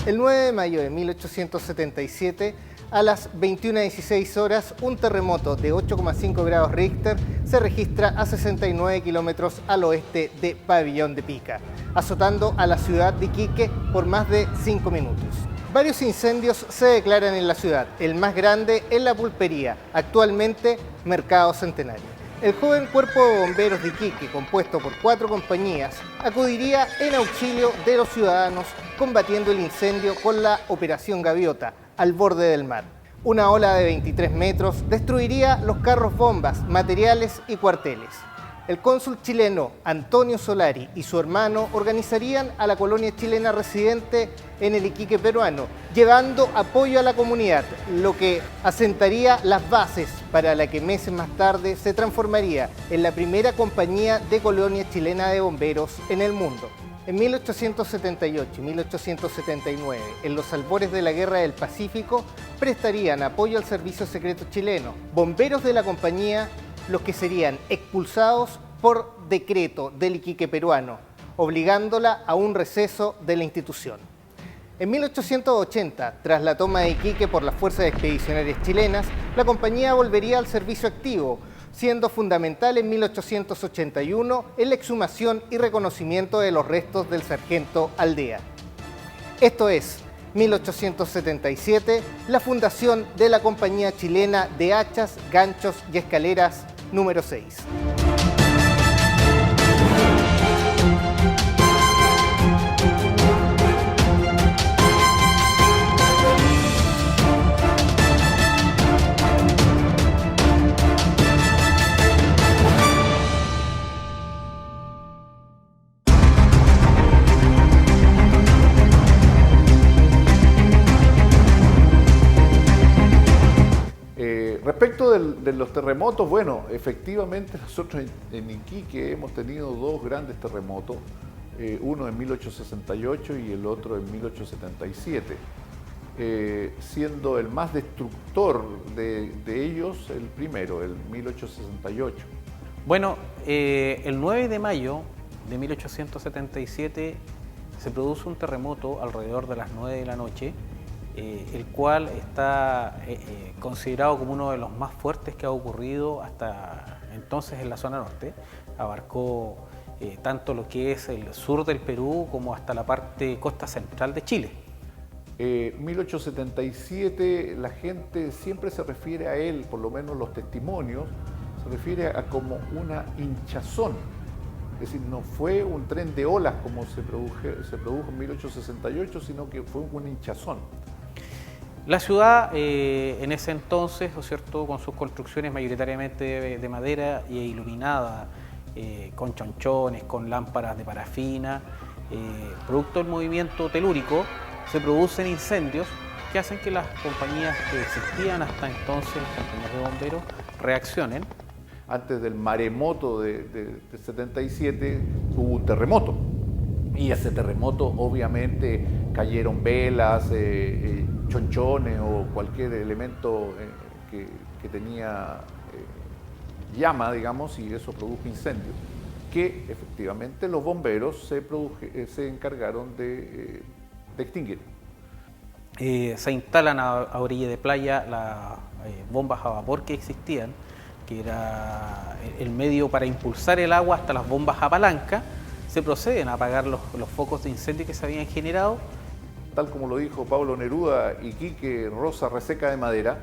El 9 de mayo de 1877, a las 21:16 horas, un terremoto de 8,5 grados Richter se registra a 69 kilómetros al oeste de Pabellón de Pica, azotando a la ciudad de Iquique por más de 5 minutos. Varios incendios se declaran en la ciudad, el más grande en la pulpería, actualmente Mercado Centenario. El joven Cuerpo de Bomberos de Iquique, compuesto por 4 compañías, acudiría en auxilio de los ciudadanos combatiendo el incendio con la Operación Gaviota, al borde del mar. Una ola de 23 metros destruiría los carros bombas, materiales y cuarteles. El cónsul chileno Antonio Solari y su hermano organizarían a la colonia chilena residente en el Iquique peruano, llevando apoyo a la comunidad, lo que asentaría las bases para la que meses más tarde se transformaría en la primera compañía de colonia chilena de bomberos en el mundo. En 1878 y 1879, en los albores de la Guerra del Pacífico, prestarían apoyo al servicio secreto chileno, bomberos de la compañía, los que serían expulsados por decreto del Iquique peruano, obligándola a un receso de la institución. En 1880, tras la toma de Iquique por las fuerzas expedicionarias chilenas, la compañía volvería al servicio activo, siendo fundamental en 1881 en la exhumación y reconocimiento de los restos del sargento Aldea. Esto es, 1877, la fundación de la Compañía Chilena de Hachas, Ganchos y Escaleras número 6. Respecto de los terremotos, bueno, efectivamente nosotros en Iquique hemos tenido 2 grandes terremotos, uno en 1868 y el otro en 1877, siendo el más destructor de ellos el primero, el 1868. Bueno, el 9 de mayo de 1877 se produce un terremoto alrededor de las 9 de la noche, el cual está considerado como uno de los más fuertes que ha ocurrido hasta entonces en la zona norte. Abarcó tanto lo que es el sur del Perú como hasta la parte costa central de Chile. 1877, la gente siempre se refiere a él, por lo menos los testimonios, se refiere a como una hinchazón. Es decir, no fue un tren de olas como se produjo en 1868, sino que fue un hinchazón. La ciudad en ese entonces, ¿no es cierto?, con sus construcciones mayoritariamente de madera y iluminada con chonchones, con lámparas de parafina, producto del movimiento telúrico, se producen incendios que hacen que las compañías que existían hasta entonces, las compañías de bomberos, reaccionen. Antes del maremoto de 77 hubo un terremoto. Y ese terremoto obviamente cayeron velas, chonchones o cualquier elemento que tenía llama, digamos, y eso produjo incendios, que efectivamente los bomberos se encargaron de extinguir. Se instalan a orilla de playa las bombas a vapor que existían, que era el medio para impulsar el agua hasta las bombas a palanca. Se proceden a apagar los focos de incendio que se habían generado. Tal como lo dijo Pablo Neruda, Iquique, rosa reseca de madera.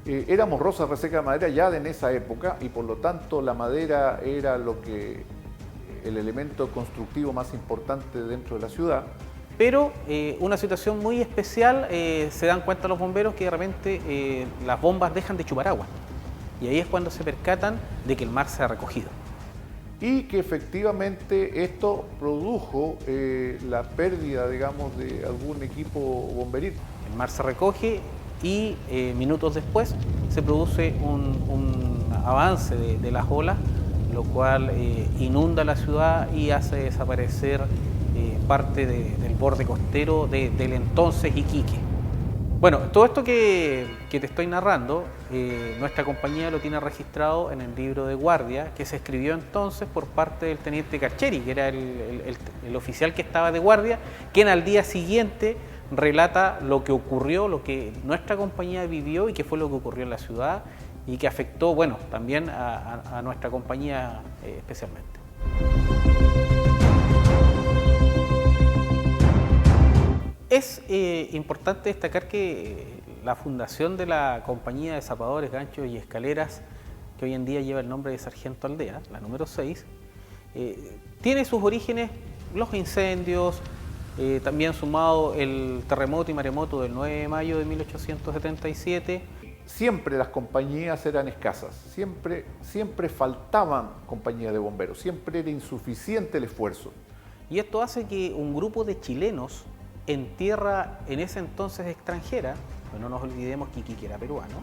Éramos rosa reseca de madera ya en esa época y por lo tanto la madera era el elemento constructivo más importante dentro de la ciudad. Pero una situación muy especial, se dan cuenta los bomberos que de repente las bombas dejan de chupar agua. Y ahí es cuando se percatan de que el mar se ha recogido. Y que efectivamente esto produjo la pérdida, digamos, de algún equipo bomberil. El mar se recoge y minutos después se produce un avance de las olas, lo cual inunda la ciudad y hace desaparecer parte del borde costero del entonces Iquique. Bueno, todo esto que te estoy narrando, nuestra compañía lo tiene registrado en el libro de guardia que se escribió entonces por parte del teniente Carcheri, que era el oficial que estaba de guardia, quien al día siguiente relata lo que ocurrió, lo que nuestra compañía vivió y qué fue lo que ocurrió en la ciudad y que afectó, bueno, también a nuestra compañía especialmente. Es importante destacar que la fundación de la compañía de zapadores, ganchos y escaleras, que hoy en día lleva el nombre de Sargento Aldea, la número 6, tiene sus orígenes los incendios, también sumado el terremoto y maremoto del 9 de mayo de 1877. Siempre las compañías eran escasas, siempre faltaban compañías de bomberos, siempre era insuficiente el esfuerzo. Y esto hace que un grupo de chilenos en tierra en ese entonces extranjera, pues no nos olvidemos que Iquique era peruano,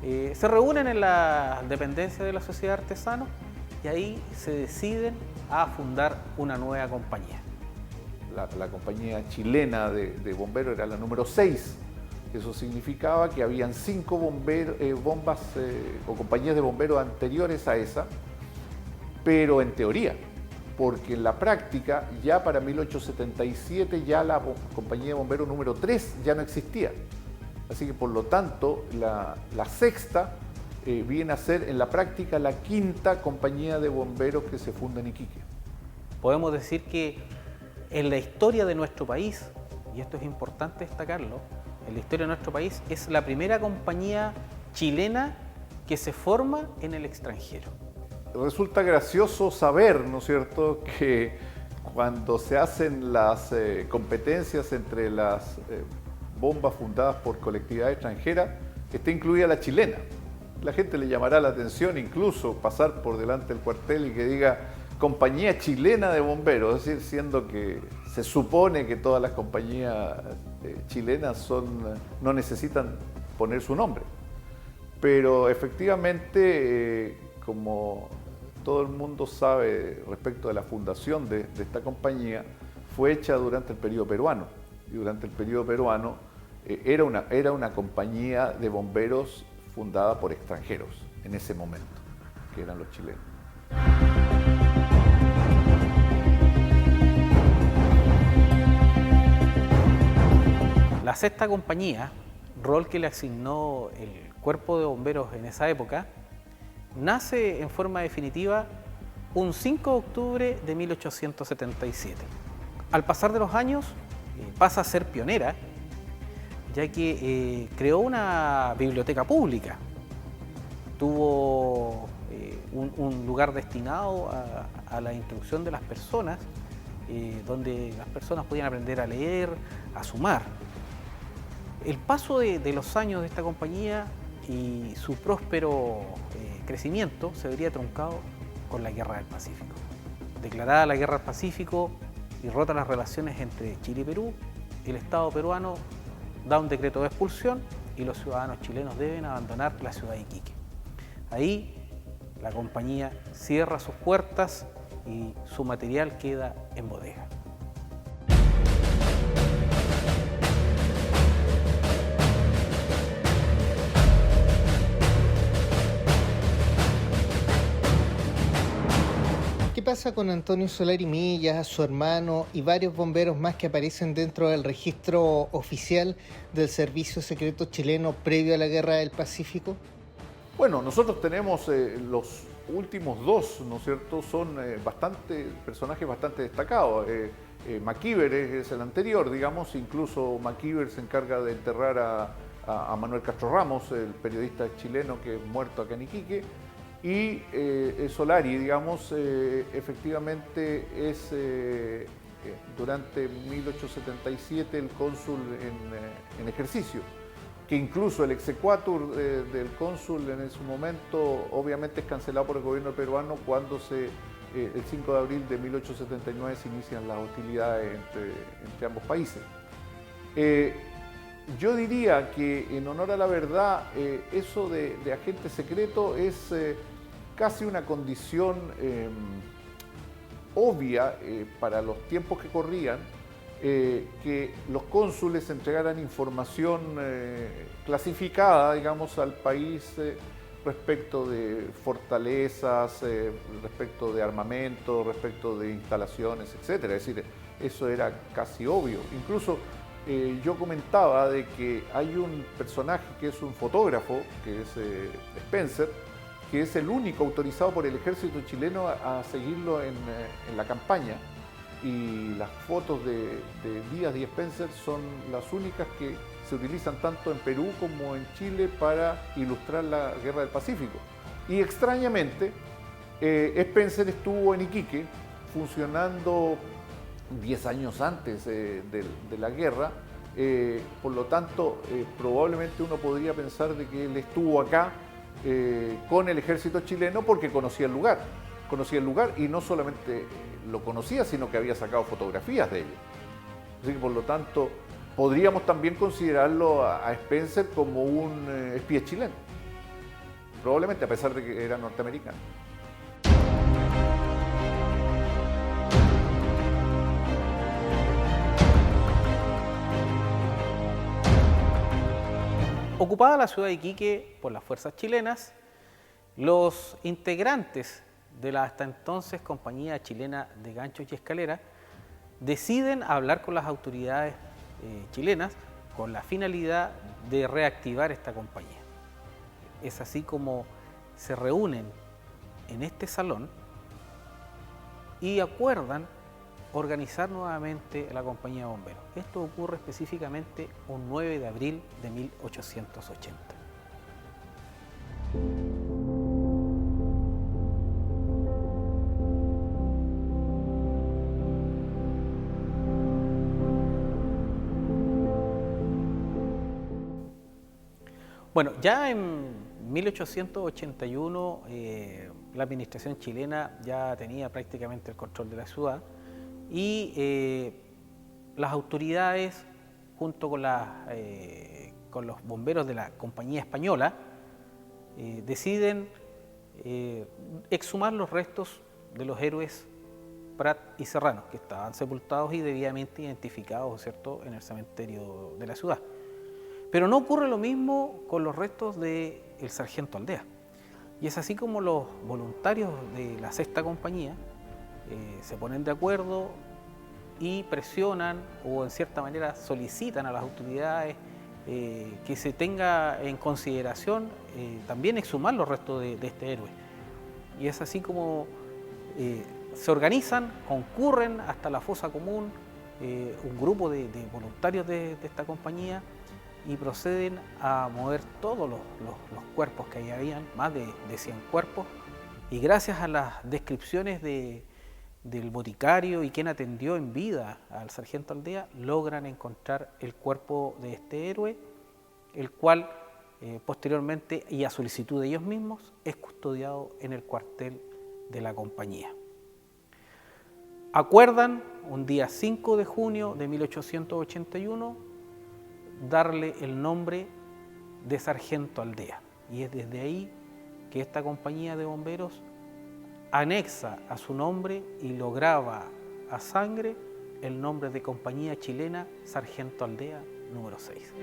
se reúnen en la dependencia de la Sociedad de Artesanos y ahí se deciden a fundar una nueva compañía. La compañía chilena de bomberos era la número 6. Eso significaba que habían 5 bombas o compañías de bomberos anteriores a esa, pero en teoría, porque en la práctica ya para 1877 ya la compañía de bomberos número 3 ya no existía. Así que por lo tanto la sexta viene a ser en la práctica la 5ª compañía de bomberos que se funda en Iquique. Podemos decir que en la historia de nuestro país, y esto es importante destacarlo, en la historia de nuestro país es la primera compañía chilena que se forma en el extranjero. Resulta gracioso saber, ¿no es cierto?, que cuando se hacen las competencias entre las bombas fundadas por colectividades extranjeras, está incluida la chilena. La gente le llamará la atención incluso pasar por delante del cuartel y que diga Compañía Chilena de Bomberos, es decir, siendo que se supone que todas las compañías chilenas no necesitan poner su nombre. Pero efectivamente, como todo el mundo sabe respecto de la fundación de esta compañía, fue hecha durante el periodo peruano. Y durante el periodo peruano era una compañía de bomberos fundada por extranjeros en ese momento, que eran los chilenos. La sexta compañía, rol que le asignó el Cuerpo de Bomberos en esa época, nace en forma definitiva un 5 de octubre de 1877. Al pasar de los años pasa a ser pionera, ya que creó una biblioteca pública. Tuvo un lugar destinado a la instrucción de las personas, donde las personas podían aprender a leer, a sumar. El paso de los años de esta compañía y su próspero crecimiento se vería truncado con la Guerra del Pacífico. Declarada la Guerra del Pacífico y rotas las relaciones entre Chile y Perú, el Estado peruano da un decreto de expulsión y los ciudadanos chilenos deben abandonar la ciudad de Iquique. Ahí la compañía cierra sus puertas y su material queda en bodega. ¿Qué pasa con Antonio Solari Millas, su hermano y varios bomberos más que aparecen dentro del registro oficial del Servicio Secreto Chileno previo a la Guerra del Pacífico? Bueno, nosotros tenemos los últimos 2, ¿no es cierto? Son personajes bastante destacados. MacIver es el anterior, digamos, incluso MacIver se encarga de enterrar a Manuel Castro Ramos, el periodista chileno que es muerto acá en Iquique. Y Solari, digamos, efectivamente es durante 1877 el cónsul en ejercicio, que incluso el exequatur del cónsul en ese momento obviamente es cancelado por el gobierno peruano cuando el 5 de abril de 1879 se inician las hostilidades entre ambos países. Yo diría que, en honor a la verdad, eso de agente secreto es casi una condición obvia para los tiempos que corrían, que los cónsules entregaran información clasificada, digamos, al país respecto de fortalezas, respecto de armamento, respecto de instalaciones, etc. Es decir, eso era casi obvio. Incluso yo comentaba de que hay un personaje que es un fotógrafo, que es Spencer, que es el único autorizado por el ejército chileno a seguirlo en la campaña. Y las fotos de Díaz y Spencer son las únicas que se utilizan tanto en Perú como en Chile para ilustrar la Guerra del Pacífico. Y extrañamente, Spencer estuvo en Iquique funcionando 10 años antes de la guerra, por lo tanto, probablemente uno podría pensar de que él estuvo acá con el ejército chileno porque conocía el lugar y no solamente lo conocía, sino que había sacado fotografías de ellos. Así que por lo tanto, podríamos también considerarlo a Spencer como un espía chileno, probablemente, a pesar de que era norteamericano. Ocupada la ciudad de Iquique por las fuerzas chilenas, los integrantes de la hasta entonces Compañía Chilena de Ganchos y Escaleras deciden hablar con las autoridades chilenas con la finalidad de reactivar esta compañía. Es así como se reúnen en este salón y acuerdan organizar nuevamente la compañía de bomberos. Esto ocurre específicamente un 9 de abril de 1880. Bueno, ya en 1881 la administración chilena ya tenía prácticamente el control de la ciudad y las autoridades, junto con los bomberos de la Compañía Española, deciden exhumar los restos de los héroes Prat y Serrano, que estaban sepultados y debidamente identificados, ¿cierto?, en el cementerio de la ciudad. Pero no ocurre lo mismo con los restos del sargento Aldea. Y es así como los voluntarios de la sexta compañía se ponen de acuerdo y presionan o en cierta manera solicitan a las autoridades que se tenga en consideración también exhumar los restos de este héroe. Y es así como se organizan, concurren hasta la fosa común un grupo de voluntarios de esta compañía y proceden a mover todos los cuerpos que ahí habían, más de 100 cuerpos, y gracias a las descripciones del boticario y quien atendió en vida al sargento Aldea, logran encontrar el cuerpo de este héroe, el cual posteriormente, y a solicitud de ellos mismos, es custodiado en el cuartel de la compañía. Acuerdan un día 5 de junio de 1881 darle el nombre de Sargento Aldea, y es desde ahí que esta compañía de bomberos anexa a su nombre y lo graba a sangre el nombre de Compañía Chilena Sargento Aldea número 6.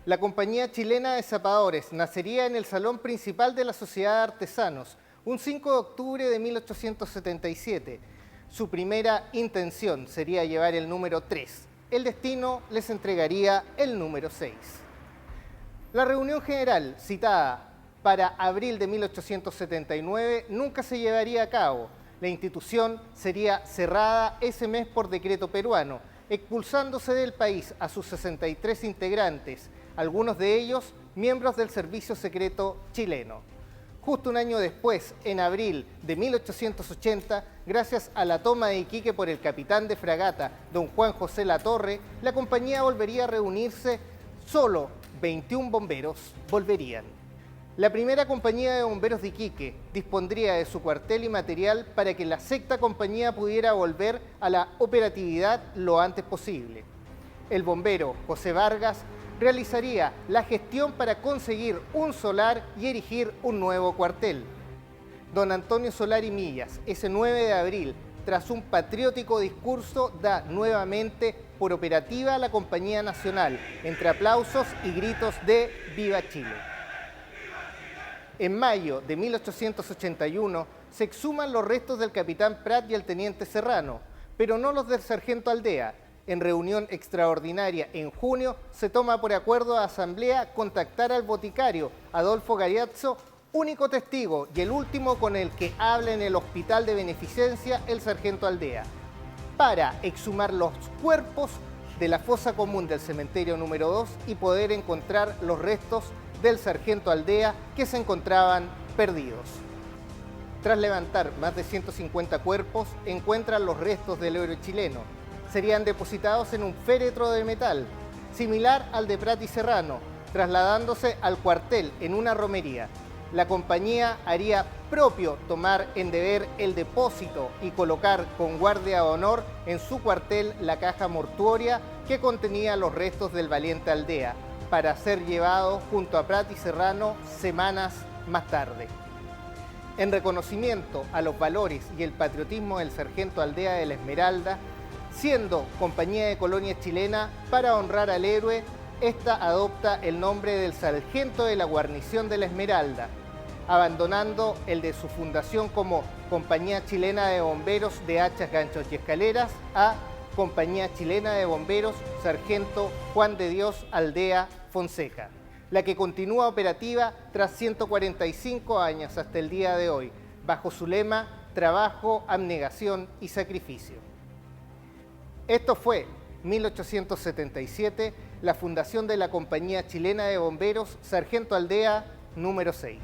La Compañía Chilena de Zapadores nacería en el Salón Principal de la Sociedad de Artesanos, un 5 de octubre de 1877. Su primera intención sería llevar el número 3. El destino les entregaría el número 6. La reunión general, citada para abril de 1879, nunca se llevaría a cabo. La institución sería cerrada ese mes por decreto peruano, expulsándose del país a sus 63 integrantes, algunos de ellos miembros del servicio secreto chileno. Justo un año después, en abril de 1880, gracias a la toma de Iquique por el capitán de fragata, don Juan José Latorre, la compañía volvería a reunirse. Solo 21 bomberos volverían. La primera compañía de bomberos de Iquique dispondría de su cuartel y material para que la sexta compañía pudiera volver a la operatividad lo antes posible. El bombero José Vargas realizaría la gestión para conseguir un solar y erigir un nuevo cuartel. Don Antonio Solari Millas, ese 9 de abril, tras un patriótico discurso, da nuevamente por operativa la Compañía Nacional, entre aplausos y gritos de ¡Viva Chile! En mayo de 1881 se exhuman los restos del capitán Prat y el teniente Serrano, pero no los del sargento Aldea. En reunión extraordinaria en junio se toma por acuerdo a asamblea contactar al boticario Adolfo Gariazzo, único testigo y el último con el que habla en el hospital de beneficencia el sargento Aldea, para exhumar los cuerpos de la fosa común del cementerio número 2 y poder encontrar los restos del sargento Aldea que se encontraban perdidos. Tras levantar más de 150 cuerpos, encuentran los restos del héroe chileno. Serían depositados en un féretro de metal, similar al de Prat y Serrano, trasladándose al cuartel en una romería. La compañía haría propio tomar en deber el depósito y colocar con guardia de honor en su cuartel la caja mortuoria que contenía los restos del valiente Aldea, para ser llevado junto a Prat y Serrano semanas más tarde. En reconocimiento a los valores y el patriotismo del sargento Aldea de la Esmeralda, siendo compañía de colonia chilena, para honrar al héroe, esta adopta el nombre del sargento de la guarnición de la Esmeralda, abandonando el de su fundación como Compañía Chilena de Bomberos de Hachas, Ganchos y Escaleras a Compañía Chilena de Bomberos Sargento Juan de Dios Aldea Fonseca, la que continúa operativa tras 145 años hasta el día de hoy, bajo su lema Trabajo, Abnegación y Sacrificio. Esto fue 1877, la fundación de la Compañía Chilena de Bomberos Sargento Aldea número 6.